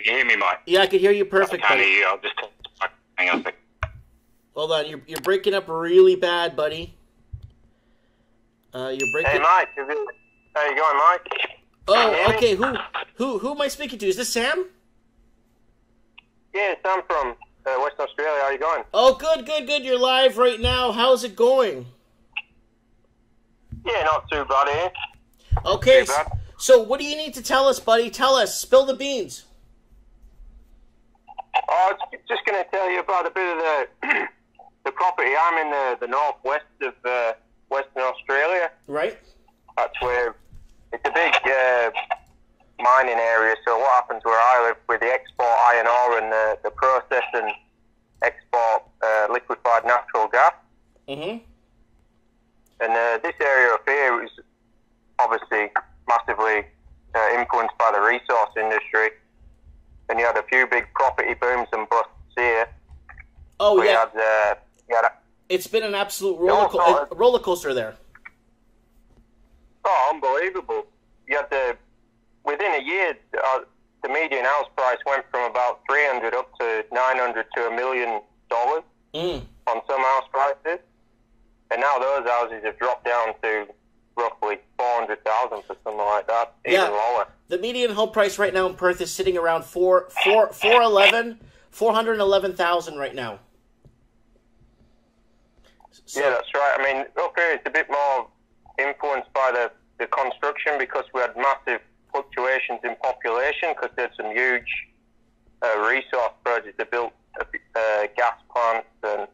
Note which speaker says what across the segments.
Speaker 1: you hear me, Mike?
Speaker 2: Yeah, I can hear you perfect.
Speaker 1: I can't hear you. I'll just hang on a second.
Speaker 2: Hold on, you're breaking up really bad, buddy. You're breaking.
Speaker 3: Hey, Mike. How you going, Mike?
Speaker 2: Oh, okay. Who am I speaking to? Is this Sam?
Speaker 3: Yeah, Sam from Western Australia. How you going?
Speaker 2: Oh, good. You're live right now. How's it going?
Speaker 3: Yeah, not too bad, eh?
Speaker 2: Okay,
Speaker 3: Too bad.
Speaker 2: so what do you need to tell us, buddy? Tell us. Spill the beans.
Speaker 3: I was just going to tell you about a bit of the property. I'm in the northwest of Western Australia.
Speaker 2: Right.
Speaker 3: That's where it's a big mining area. So what happens where I live with the export iron ore and the process and export liquefied natural gas.
Speaker 2: Mm-hmm.
Speaker 3: And this area up here is obviously massively influenced by the resource industry. And you had a few big property booms and busts here.
Speaker 2: Oh,
Speaker 3: we
Speaker 2: yeah. It's been an absolute roller coaster there.
Speaker 3: Oh, unbelievable. You had within a year, the median house price went from about $300 up to $900 to $1 million on some house prices. And now those houses have dropped down to roughly $400,000 for something like that, even lower.
Speaker 2: The median home price right now in Perth is sitting around 411,000 right now. So,
Speaker 3: yeah, that's right. I mean, up here it's a bit more influenced by the construction because we had massive fluctuations in population because there's some huge resource projects. They built gas plants and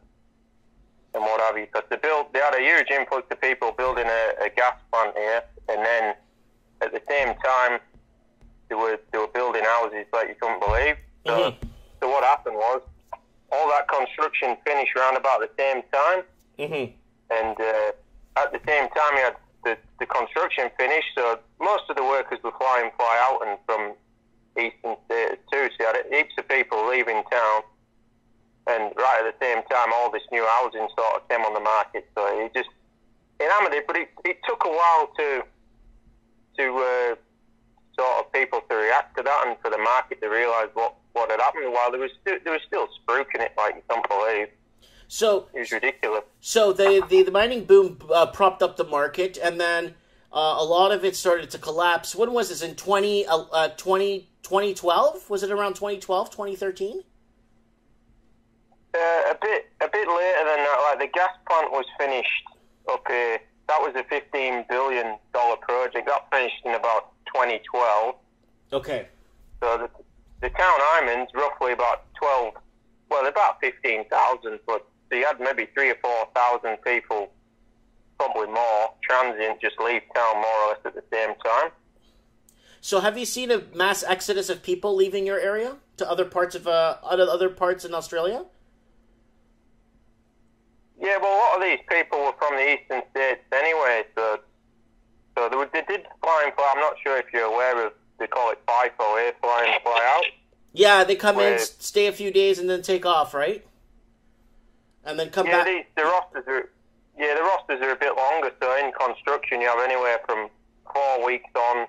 Speaker 3: what have you. Because they had a huge influx of people building a gas plant here, and then at the same time they were building houses like you couldn't believe. So what happened was all that construction finished around about the same time, and at the same time you had the construction finished. So most of the workers were fly out and from eastern states too. So you had heaps of people leaving town. And right at the same time, all this new housing sort of came on the market. So it hammered it, but it took a while to sort of people to react to that and for the market to realise what had happened. While they were still spruiking it like you can't believe.
Speaker 2: So
Speaker 3: it was ridiculous. So
Speaker 2: the mining boom propped up the market, and then a lot of it started to collapse. When was this? In 2012? Was it around 2012, 2013?
Speaker 3: A bit later than that. Like the gas plant was finished up here. That was a $15 billion project. That finished in about 2012.
Speaker 2: Okay.
Speaker 3: So the town I'm in is roughly about 12. Well, about 15,000, but so you had maybe 3,000 or 4,000 people, probably more, transient, just leave town more or less at the same time.
Speaker 2: So have you seen a mass exodus of people leaving your area to other parts of other parts in Australia?
Speaker 3: Yeah, well, a lot of these people were from the eastern states anyway, so they did fly and fly. I'm not sure if you're aware of, they call it FIFO, air fly and fly out.
Speaker 2: Yeah, they come in, stay a few days, and then take off, right? And then come back.
Speaker 3: The rosters are a bit longer. So in construction, you have anywhere from 4 weeks on,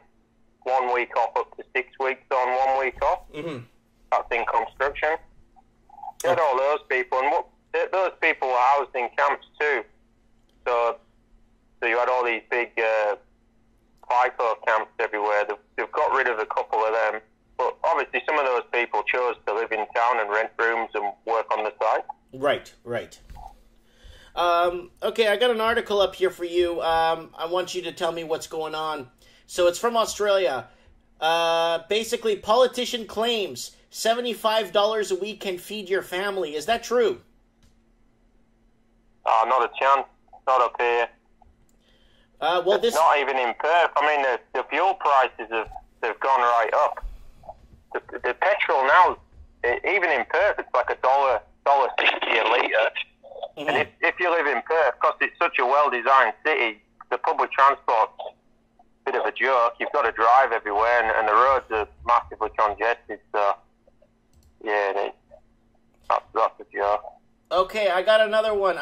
Speaker 3: 1 week off, up to 6 weeks on, 1 week off. That's in construction. You had all those people, and those people were housed in camps too. So you had all these big FIFO camps everywhere. They've got rid of a couple of them. But obviously some of those people chose to live in town and rent rooms and work on the site. Right.
Speaker 2: Okay, I got an article up here for you. I want you to tell me what's going on. So it's from Australia. Basically, politician claims $75 a week can feed your family. Is that true?
Speaker 3: Not a chance. Not up here. It's not even in Perth. I mean, the fuel prices have gone right up. The petrol now, even in Perth, it's like $1.60 a litre. And if you live in Perth, because it's such a well-designed city, the public transport's a bit of a joke. You've got to drive everywhere, and the roads are massively congested. So, yeah, that's a joke.
Speaker 2: Okay, I got another one.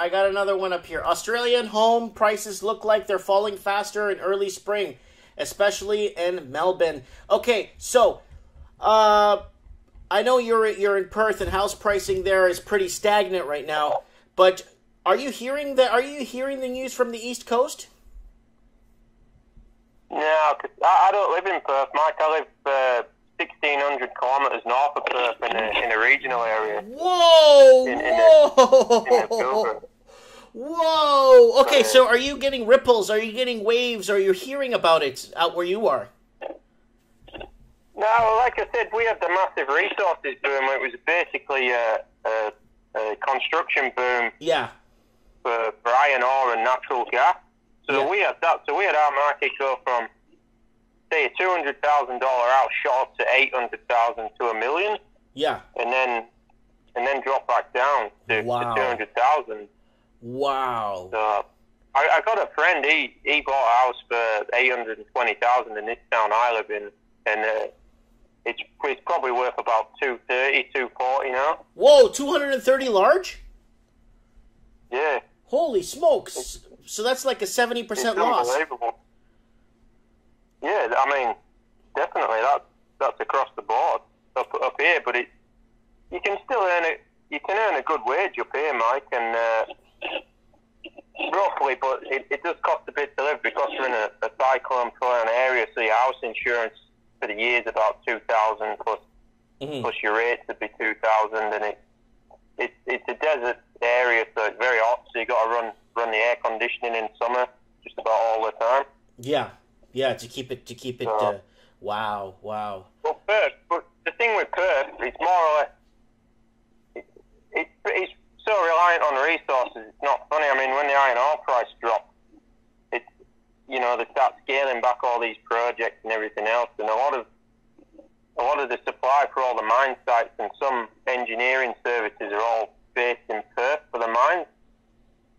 Speaker 2: Up here. Australian home prices look like they're falling faster in early spring, especially in Melbourne. Okay, so I know you're in Perth, and house pricing there is pretty stagnant right now. But are you hearing the news from the East Coast?
Speaker 3: No, 'cause I don't live in Perth, Mike. I live 1,600 kilometres north of Perth in a regional area.
Speaker 2: Whoa!
Speaker 3: In
Speaker 2: Whoa! Whoa! Okay, so are you getting ripples? Are you getting waves? Are you hearing about it out where you are?
Speaker 3: No, like I said, we had the massive resources boom. It was basically a construction boom.
Speaker 2: Yeah.
Speaker 3: For iron ore and natural gas. So we had that. So we had our market go from, say, a $200,000 house shot up to 800,000 to $1 million.
Speaker 2: Yeah.
Speaker 3: And then drop back down to 200,000.
Speaker 2: Wow.
Speaker 3: So I got a friend. He bought a house for 820,000 in this town I live in, and it's probably worth about 230, 240 now.
Speaker 2: Whoa, 230 large?
Speaker 3: Yeah.
Speaker 2: Holy smokes! So that's like a 70% loss.
Speaker 3: Unbelievable. Yeah, I mean, definitely that's across the board up here, but you can still earn it. You can earn a good wage up here, Mike, and roughly, but it does cost a bit to live because we're in a cyclone prone area. So your house insurance for the year is about 2,000 plus your rates would be 2,000, and it's a desert area, so it's very hot. So you got to run the air conditioning in summer just about all the time.
Speaker 2: Yeah, to keep it. Wow.
Speaker 3: Well, Perth, but the thing with Perth, it's more or less it's so reliant on resources. It's not funny. I mean, when the iron ore price dropped, they start scaling back all these projects and everything else, and a lot of the supply for all the mine sites and some engineering services are all based in Perth for the mines.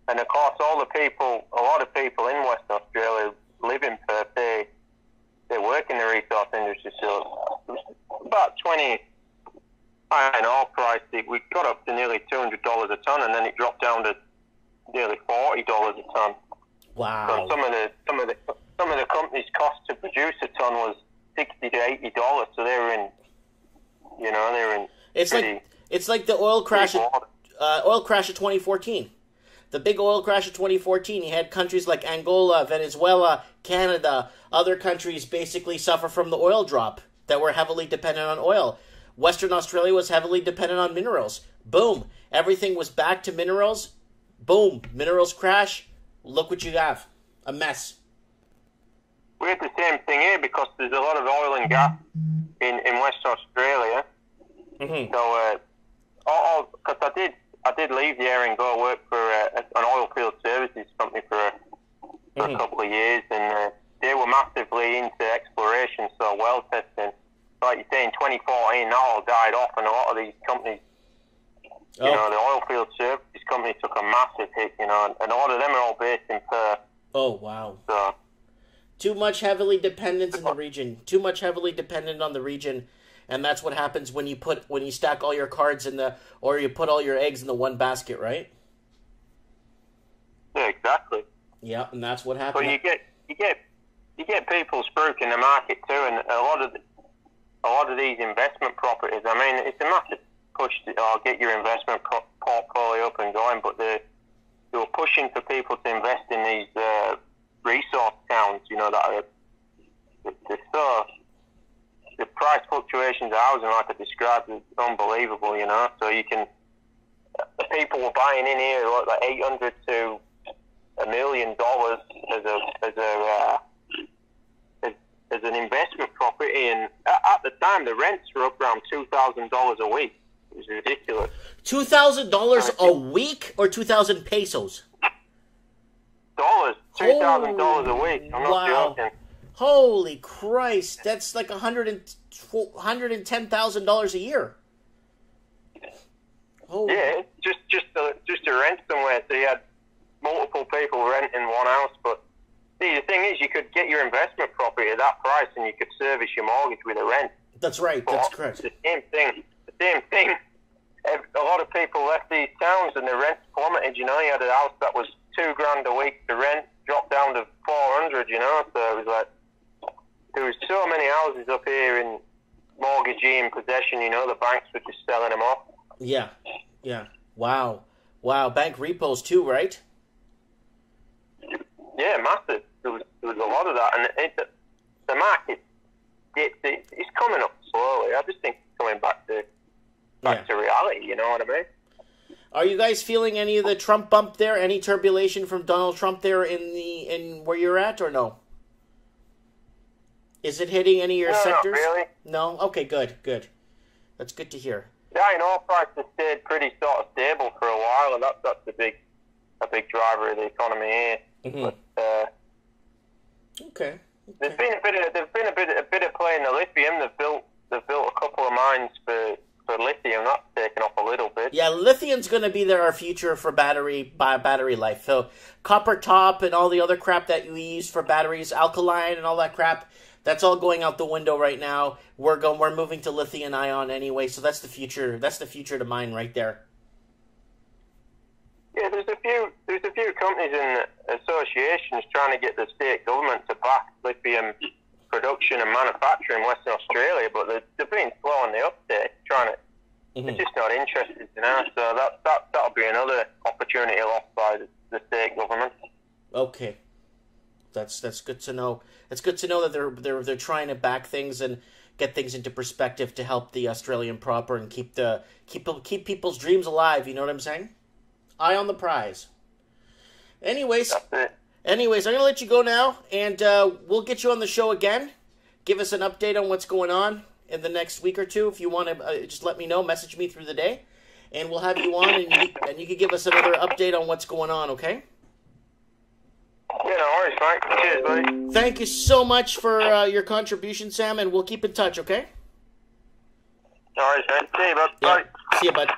Speaker 3: And of course, a lot of people in West Australia live in Perth. They work in the resource industry. So about 20 iron ore price, we got up to nearly $200 a ton, and then it dropped down to nearly $40 a ton.
Speaker 2: Wow.
Speaker 3: So some of the companies' cost to produce a ton was $60 to $80. So they were in.
Speaker 2: It's like the oil crash. Oil crash of 2014. The big oil crash of 2014. You had countries like Angola, Venezuela, Canada, other countries basically suffer from the oil drop that were heavily dependent on oil. Western Australia was heavily dependent on minerals. Boom. Everything was back to minerals. Boom. Minerals crash. Look what you have. A mess.
Speaker 3: We had the same thing here because there's a lot of oil and gas in West Australia.
Speaker 2: Mm-hmm.
Speaker 3: So, because I did leave there and go work for an oil field services company for a couple of years, and they were massively into exploration, so well testing. Like you say, in 2014, that all died off, and a lot of these companies, the oil field services companies took a massive hit, and a lot of them are all based in Perth.
Speaker 2: Oh, wow.
Speaker 3: So,
Speaker 2: too much heavily dependent in the region. Too much heavily dependent on the region. And that's what happens when you stack all your cards or you put all your eggs in the one basket, right?
Speaker 3: Yeah, exactly.
Speaker 2: Yeah, and that's what happens.
Speaker 3: But you get people spruiking the market too, and a lot of these investment properties. I mean, it's a massive push to get your investment portfolio up and going, but they were pushing for people to invest in these resource towns. That are so. The price fluctuations of housing, like I described, is unbelievable, So the people were buying in here like $800 to $1 million as an investment property, and at the time the rents were up around $2,000 a week. It was ridiculous.
Speaker 2: $2,000 a week or 2,000 pesos?
Speaker 3: $2,000 a week. I'm not joking.
Speaker 2: Holy Christ! That's like $110,000 a year. Oh.
Speaker 3: Yeah, just to rent somewhere. So you had multiple people renting one house. But see, the thing is, you could get your investment property at that price, and you could service your mortgage with a rent.
Speaker 2: That's right. That's correct.
Speaker 3: The same thing. A lot of people left these towns, and the rent plummeted. You had a house that was $2,000 a week. The rent dropped down to $400. So it was like. There was so many houses up here in mortgagee in possession. The banks were just selling them off.
Speaker 2: Yeah. Wow. Bank repos too, right?
Speaker 3: Yeah, massive. There was a lot of that, and the market it's coming up slowly. I just think it's coming back to reality. You know what I mean?
Speaker 2: Are you guys feeling any of the Trump bump there? Any turbulation from Donald Trump there in where you're at, or no? Is it hitting any of your sectors?
Speaker 3: Not really.
Speaker 2: No? Okay, good. That's good to hear.
Speaker 3: Yeah, oil prices stayed pretty sort of stable for a while, and that's a big driver of the economy here.
Speaker 2: Mm-hmm.
Speaker 3: But
Speaker 2: okay.
Speaker 3: There's been a bit of play in the lithium. They've built a couple of mines for lithium. That's taken off a little bit.
Speaker 2: Yeah, lithium's going to be our future for battery life. So copper top and all the other crap that we use for batteries, alkaline and all that crap, that's all going out the window right now. We're moving to lithium ion anyway. So that's the future. That's the future to mine right there.
Speaker 3: Yeah, there's a few companies and associations trying to get the state government to back lithium production and manufacture in Western Australia, but they're being slow on the uptake. They're just not interested in that. So that'll be another opportunity lost by the state government.
Speaker 2: Okay, that's good to know. It's good to know that they're trying to back things and get things into perspective to help the Australian proper and keep people's dreams alive. You know what I'm saying? Eye on the prize. Anyways, I'm going to let you go now, and we'll get you on the show again. Give us an update on what's going on in the next week or two. If you want to, just let me know. Message me through the day, and we'll have you on, and you can give us another update on what's going on, okay?
Speaker 3: Yeah, no worries, Mike. Cheers, buddy.
Speaker 2: Thank you so much for your contribution, Sam, and we'll keep in touch, okay?
Speaker 3: No worries, man. See you, bud.
Speaker 2: Yeah.
Speaker 3: Bye.
Speaker 2: See you, bud.